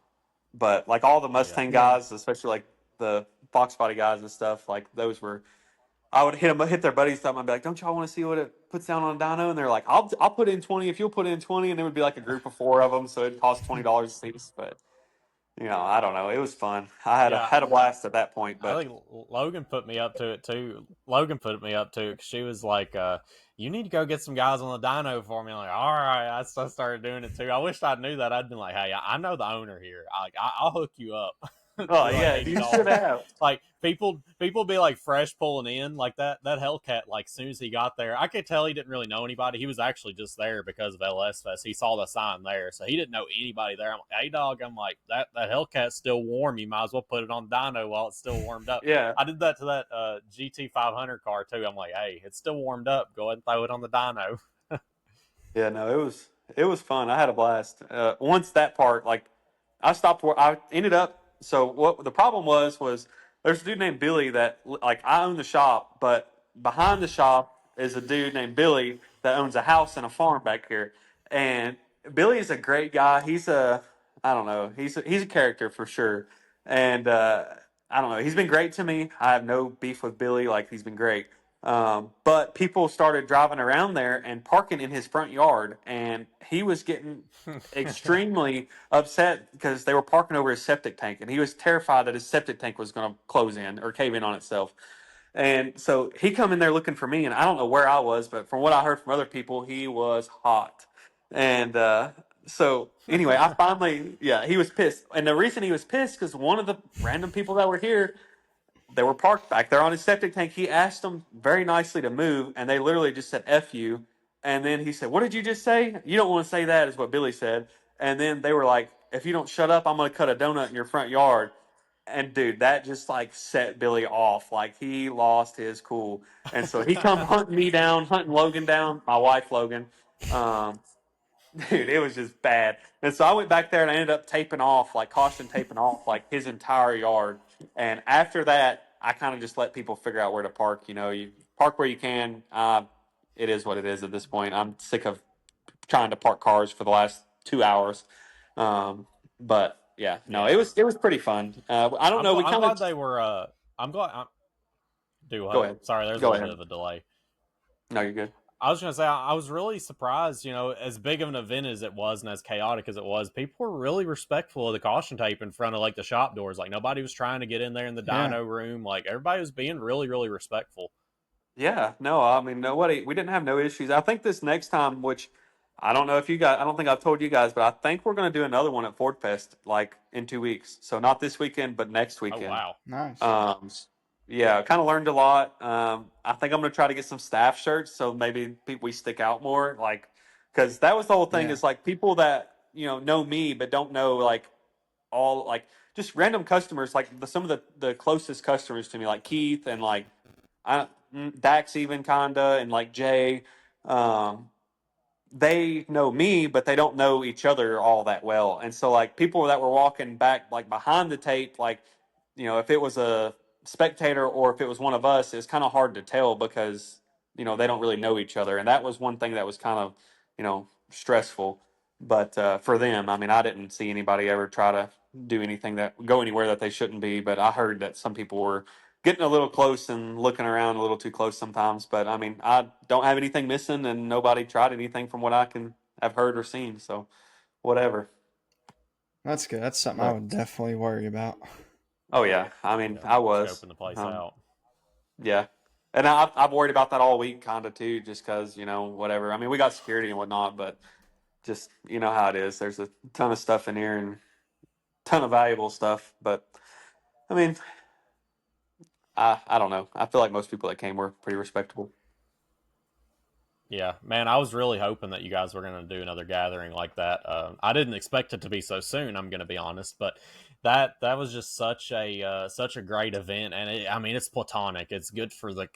but like all the yeah, Mustang Yeah. guys, especially like the Fox Body guys and stuff, like those were I would hit their buddies up and I'd be like, "Don't y'all want to see what it puts down on a dyno?" And they're like, "I'll put in 20 if you'll put in 20." And it would be like a group of four of them, so it cost $20 a piece. But I don't know. It was fun. I yeah. had a blast at that point. I But think Logan put me up to it too. Logan put me up to it because she was like, "You need to go get some guys on the dyno for me." I'm like, all right, I started doing it too. I wish I knew that. I'd been like, "Hey, I know the owner here. I'll hook you up." oh Be like yeah, eighty you should dollars. have. Like people be like fresh pulling in like that Hellcat. Like as soon as he got there, I could tell he didn't really know anybody. He was actually just there because of LS Fest. He saw the sign there, so he didn't know anybody there. I'm like, "Hey dog," I'm like, that Hellcat's still warm. You might as well put it on dyno while it's still warmed up. Yeah, I did that to that GT 500 car too. I'm like, "Hey, it's still warmed up. Go ahead and throw it on the dyno." yeah. No, it was fun. I had a blast. Once that part, like, I stopped. I ended up. So what the problem was there's a dude named Billy that like I own the shop, but behind the shop is a dude named Billy that owns a house and a farm back here. And Billy is a great guy. He's a I don't know. He's a character for sure. And I don't know. He's been great to me. I have no beef with Billy. Like he's been great. But people started driving around there and parking in his front yard, and he was getting extremely upset because they were parking over his septic tank, and he was terrified that his septic tank was going to close in or cave in on itself. And so he come in there looking for me, and I don't know where I was, but from what I heard from other people, he was hot. And so anyway, I finally, yeah, he was pissed. And the reason he was pissed because one of the random people that were here, they were parked back there on his septic tank. He asked them very nicely to move, and they literally just said "F you." And then he said, "What did you just say? You don't want to say that," is what Billy said. And then they were like, "If you don't shut up, I'm going to cut a donut in your front yard." And dude, that just like set Billy off. Like he lost his cool. And so he come hunting me down, hunting Logan down, my wife Logan. Um, dude, it was just bad. And so I went back there and I ended up taping off, like caution taping off like his entire yard. And after that, I kind of just let people figure out where to park. You park where you can. It is what it is at this point. I'm sick of trying to park cars for the last 2 hours. But yeah, no, Yeah, it was pretty fun. I don't know. We I'm kind of glad they were. I'm glad. Do go what? ahead. Sorry, there's a Go little bit ahead. of a delay. No, you're good. I was gonna say I was really surprised. As big of an event as it was and as chaotic as it was, people were really respectful of the caution tape in front of like the shop doors. Like nobody was trying to get in there in the Yeah. dyno room. Like everybody was being really, really respectful. Yeah, no, I mean nobody. We didn't have no issues. I think this next time, which I don't know if you guys, I don't think I've told you guys, but I think we're going to do another one at Ford Fest like in 2 weeks. So not this weekend, but next Oh weekend. wow. Nice. Um, yeah, kind of learned a lot. I think I'm going to try to get some staff shirts so maybe we stick out more. Like, because that was the whole thing Yeah. is like people that, know me, but don't know like all like just random customers, like some of the closest customers to me, like Keith and like Dax even kinda and like Jay. Um, they know me, but they don't know each other all that well. And so like people that were walking back like behind the tape, like, if it was a spectator or if it was one of us, it's kind of hard to tell because, they don't really know each other. And that was one thing that was kind of, stressful. But for them, I mean, I didn't see anybody ever try to do anything that go anywhere that they shouldn't be. But I heard that some people were getting a little close and looking around a little too close sometimes. But I mean, I don't have anything missing, and nobody tried anything from what I can have heard or seen. So whatever. That's good. That's something I But would definitely worry about. oh yeah, I mean, Yeah, I was. scoping the place Um, out. yeah, and I've worried about that all week, kind of too, just because whatever. I mean, we got security and whatnot, but just how it is. There's a ton of stuff in here and ton of valuable stuff, but I mean, I don't know. I feel like most people that came were pretty respectable. Yeah, man, I was really hoping that you guys were going to do another gathering like that. I didn't expect it to be so soon. I'm going to be honest, but that was just such a great event, and I mean, it's platonic. It's good for the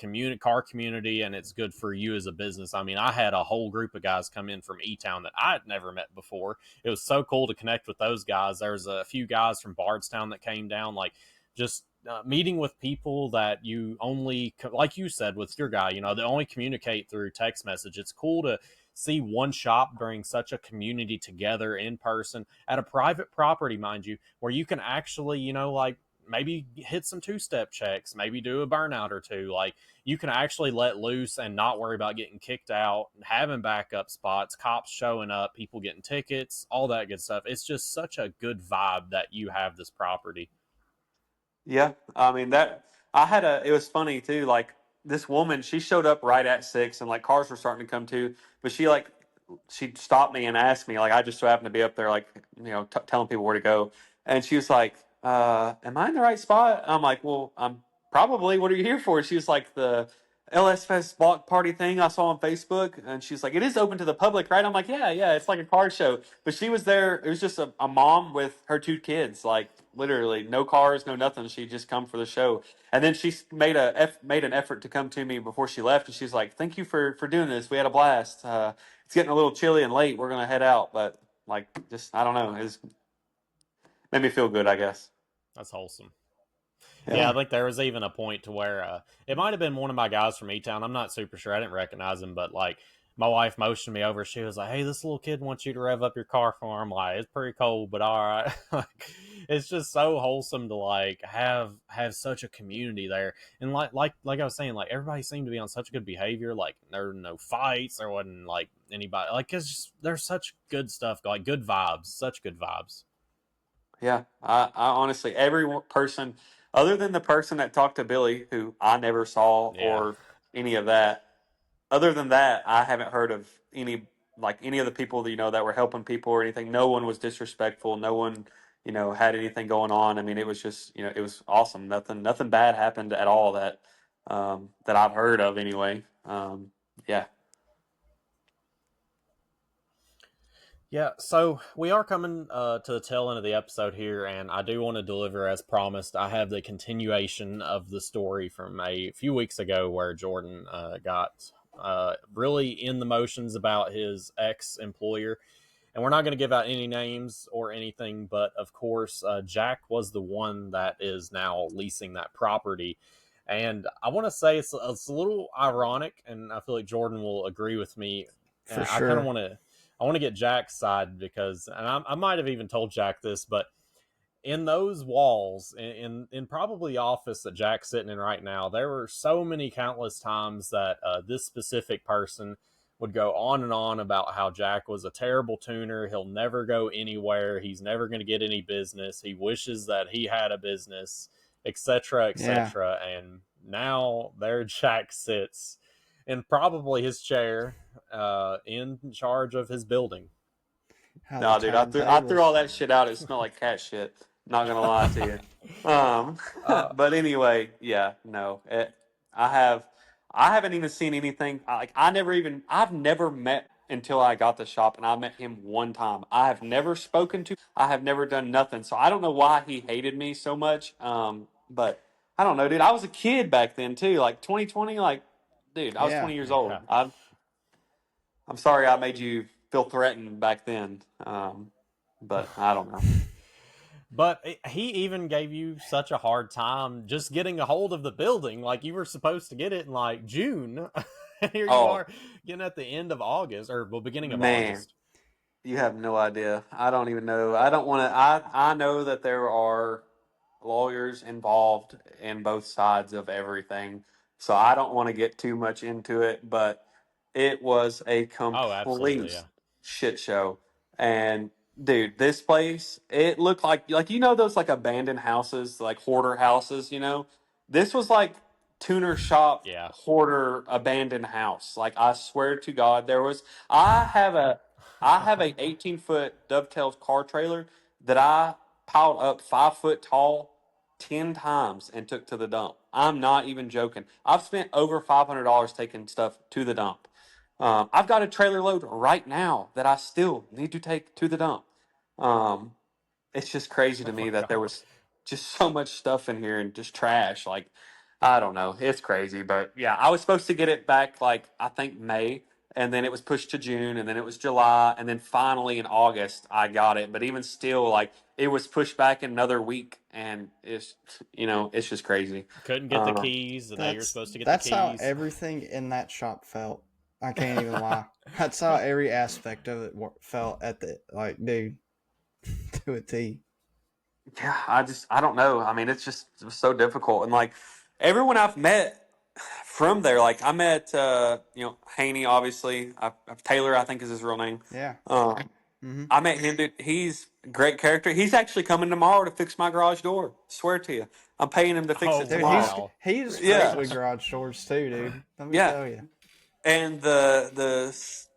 car community, and it's good for you as a business. I mean, I had a whole group of guys come in from E Town that I had never met before. It was so cool to connect with those guys. There was a few guys from Bardstown that came down, like just meeting with people that you only, like you said with your guy, they only communicate through text message. It's cool to see one shop bring such a community together in person at a private property, mind you, where you can actually, like maybe hit some two-step checks, maybe do a burnout or two. Like you can actually let loose and not worry about getting kicked out, having backup spots, cops showing up, people getting tickets, all that good stuff. It's just such a good vibe that you have this property. Yeah, I mean that I had a. It was funny too. Like this woman, she showed up right at 6, and like cars were starting to come too. But she stopped me and asked me like I just so happened to be up there like telling people where to go, and she was like, "Am I in the right spot?" I'm like, "Well, I'm probably. What are you here for?" She was like, "The LS Fest block party thing I saw on Facebook," and she's like, "It is open to the public, right?" I'm like, "Yeah, yeah, it's like a car show." But she was there. It was just a mom with her 2 kids, like literally no cars, no nothing. She just come for the show, and then she made an effort to come to me before she left, and she's like, "Thank you for doing this. We had a blast. It's getting a little chilly and late. We're gonna head out, but like just I don't know. It's made me feel good, I guess." That's wholesome. Yeah, I Yeah. think there was even a point to where it might have been one of my guys from E Town. I'm not super sure. I didn't recognize him, but like my wife motioned me over. She was like, "Hey, this little kid wants you to rev up your car for him." Like it's pretty cold, but all right. Like, it's just so wholesome to like have such a community there, and like I was saying, like everybody seemed to be on such good behavior. Like there were no fights. There wasn't like anybody. Like it's just there's such good stuff, like good vibes, such good vibes. Yeah, I honestly, person, other than the person that talked to Billy, who I never saw Yeah. or any of that, other than that, I haven't heard of any of the people that that were helping people or anything. No one was disrespectful. No one, had anything going on. I mean, it was just, it was awesome. Nothing bad happened at all that I've heard of anyway. Yeah, Yeah, so we are coming to the tail end of the episode here, and I do want to deliver as promised. I have the continuation of the story from a few weeks ago where Jordan got really in the motions about his ex employer. And we're not going to give out any names or anything, but of course, Jack was the one that is now leasing that property. And I want to say it's a little ironic, and I feel like Jordan will agree with me. For I kind of sure. want to I want to get Jack's side because, and I might have even told Jack this, but in those walls, in probably the office that Jack's sitting in right now, there were so many countless times that this specific person would go on and on about how Jack was a terrible tuner. He'll never go anywhere. He's never going to get any business. He wishes that he had a business, etc., Yeah. etc. And now there Jack sits in probably his chair, in charge of his building. How the No, dude, I threw all turntables. that shit out. It smelled like cat shit. Not gonna lie to you. uh, But anyway, yeah, no, I have, I haven't even seen anything. I've never met until I got the shop, and I met him one time. I have never spoken to. I have never done nothing. So I don't know why he hated me so much. But I don't know, dude. I was a kid back then too, like 2020. Like, dude, I was Yeah. 20 years old. yeah. I'm sorry I made you feel threatened back then. But I don't know. But he even gave you such a hard time just getting a hold of the building. Like you were supposed to get it in like June. And here you Oh are getting at the end of August or well, beginning of man, August. you have no idea. I don't even know. I don't want to. I know that there are lawyers involved in both sides of everything, so I don't want to get too much into it. But it was a Oh, absolutely, complete yeah. shit show. And dude, this place, it looked like you know those like abandoned houses, like hoarder houses. This was like tuner shop Yeah. hoarder abandoned house. Like I swear to God, there was. I have a I have a 18-foot dovetails car trailer that I piled up 5 foot tall 10 times and took to the dump. I'm not even joking. I've spent over $500 taking stuff to the dump. I've got a trailer load right now that I still need to take to the dump. Um, it's just crazy to Oh my me that there god. was just so much stuff in here and just trash. Like, I don't know. It's crazy. But yeah, I was supposed to get it back, like, I think May, and then it was pushed to June, and then it was July, and then finally in August, I got it. But even still, like, it was pushed back another week, and it's just crazy. Couldn't get the Um, keys the day you're That's supposed to get the that's how keys. everything in that shop felt. I can't even lie. That's how every aspect of it felt at the like, dude, to a T. yeah, I don't know. I mean, it was so difficult. And like everyone I've met from there, like I met, Haney, obviously. Taylor, I think is his real name. Yeah. Um, Mm-hmm. I met him, dude. He's a great character. He's actually coming tomorrow to fix my garage door. Swear to you. I'm paying him to fix Oh it Dude, tomorrow. wow. he's great Yeah. with garage doors too, dude. Let me Yeah. tell you. And the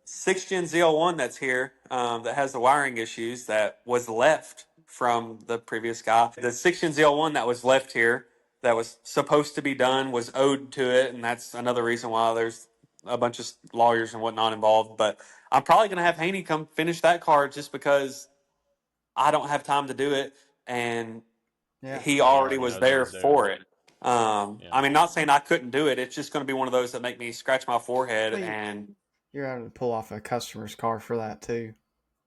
six gen ZL1 that's here, that has the wiring issues that was left from the previous guy. The six gen ZL1 that was left here that was supposed to be done was owed to it, and that's another reason why there's a bunch of lawyers and whatnot involved. But I'm probably gonna have Haney come finish that car just because I don't have time to do it, and Yeah. he He already already was knows what there he's doing. for it. Yeah. I mean, not saying I couldn't do it. It's just going to be one of those that make me scratch my forehead. Well, And you're having to pull off a customer's car for that too.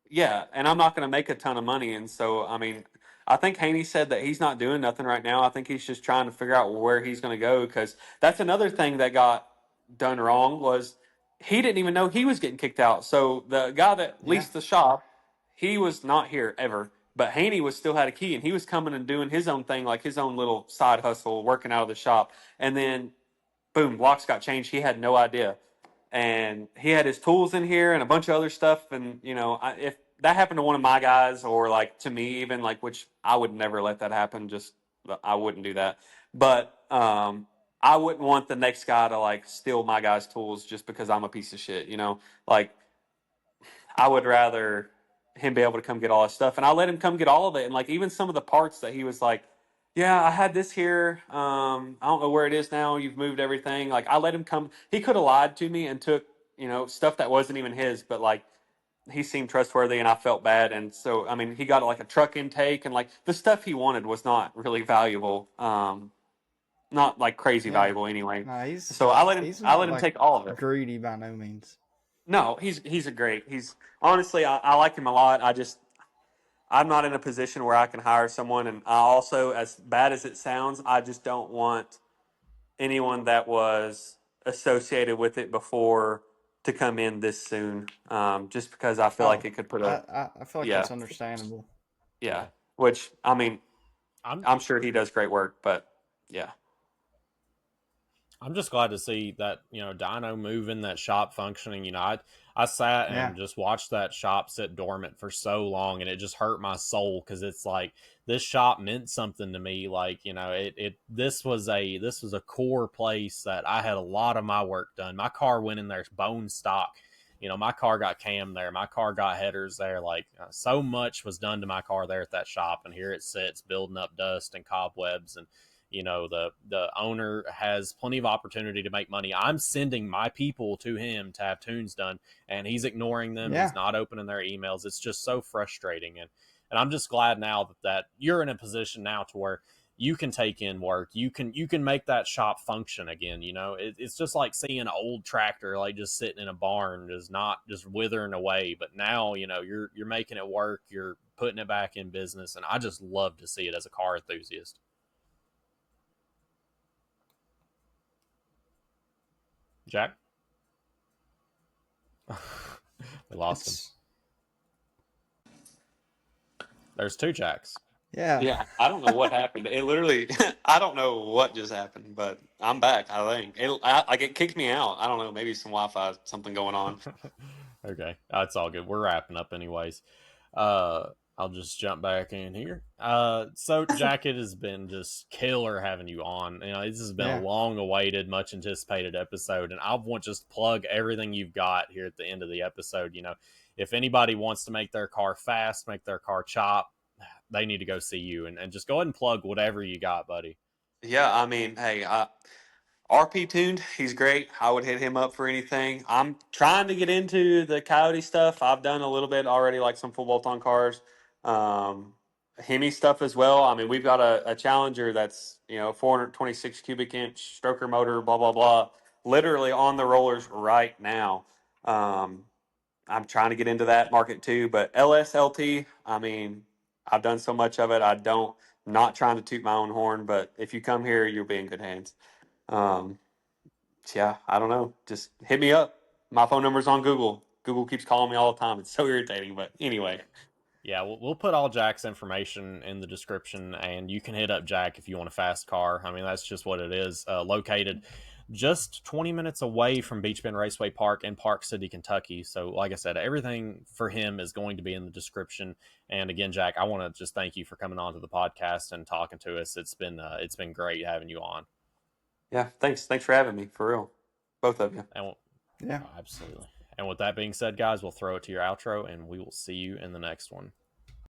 yeah, and I'm not going to make a ton of money. And so, I mean, I think Haney said that he's not doing nothing right now. I think he's just trying to figure out where he's going to go, because that's another thing that got done wrong was he didn't even know he was getting kicked out. So the guy that Yeah. leased the shop, he was not here ever. But Haney was still had a key, and he was coming and doing his own thing, like his own little side hustle, working out of the shop. And then, boom, locks got changed. He had no idea, and he had his tools in here and a bunch of other stuff. And if that happened to one of my guys, or like to me even, like, which I would never let that happen, just I wouldn't do that. But I wouldn't want the next guy to like steal my guy's tools just because I'm a piece of shit. Like, I would rather him be able to come get all his stuff, and I let him come get all of it. And like even some of the parts that he was like, "Yeah, I had this here. I don't know where it is now. You've moved everything." Like I let him come. He could have lied to me and took stuff that wasn't even his, but like he seemed trustworthy, and I felt bad. And so I mean, he got like a truck intake, and like the stuff he wanted was not really valuable. Not like crazy Yeah. valuable anyway. Nah, So he's I not let him like take all of it. greedy by no means. No, he's a great. He's honestly, I like him a lot. I'm not in a position where I can hire someone, and I also, as bad as it sounds, I just don't want anyone that was associated with it before to come in this soon. Just because I feel like Oh, it could put I, a I feel like yeah, that's understandable. yeah. Yeah. Which I mean, I'm I'm sure he does great work, but yeah, I'm just glad to see that, dyno moving, that shop functioning. I sat Yeah. and just watched that shop sit dormant for so long, and it just hurt my soul because it's like this shop meant something to me. Like, this was a core place that I had a lot of my work done. My car went in there bone stock. My car got cam there. My car got headers there. Like, so much was done to my car there at that shop, and here it sits building up dust and cobwebs. And the owner has plenty of opportunity to make money. I'm sending my people to him to have tunes done, and he's ignoring them. Yeah. He's not opening their emails. It's just so frustrating. And I'm just glad now that you're in a position now to where you can take in work. You can make that shop function again. It's just like seeing an old tractor like just sitting in a barn, just not just withering away. But now you're making it work. You're putting it back in business, and I just love to see it as a car enthusiast. Jack? We lost him. It's There's two Jacks. yeah. Yeah, I don't know what happened. It literally, I don't know what just happened, but I'm back. I think like it kicked me out. I don't know, maybe some Wi-Fi, something going on. Okay, that's all good. We're wrapping up anyways. Uh, I'll just jump back in here. So Jack, it has been just killer having you on. This has been a Yeah. long-awaited, much anticipated episode, and I want just plug everything you've got here at the end of the episode. If anybody wants to make their car fast, make their car chop, they need to go see you, and just go ahead and plug whatever you got, buddy. Yeah, I mean, hey, RP tuned, he's great. I would hit him up for anything. I'm trying to get into the Coyote stuff. I've done a little bit already, like some full bolt on cars, um, Hemi stuff as well. I mean, we've got a Challenger that's 426 cubic inch stroker motor, blah blah blah, literally on the rollers right now. Um, I'm trying to get into that market too, but LSLT, I mean, I've done so much of it. Not trying to toot my own horn, but if you come here, you'll be in good hands. Um, yeah, I don't know. Just hit me up. My phone number's on Google. Google keeps calling me all the time. It's so irritating, but anyway. Yeah, we'll put all Jack's information in the description, and you can hit up Jack if you want a fast car. I mean, that's just what it is. Located just 20 minutes away from Beach Bend Raceway Park in Park City, Kentucky. So, like I said, everything for him is going to be in the description. And again, Jack, I want to just thank you for coming on to the podcast and talking to us. It's been great having you on. Yeah, thanks. Thanks for having me, for real. Both of you. And Yeah. absolutely. And with that being said, guys, we'll throw it to your outro, and we will see you in the next one.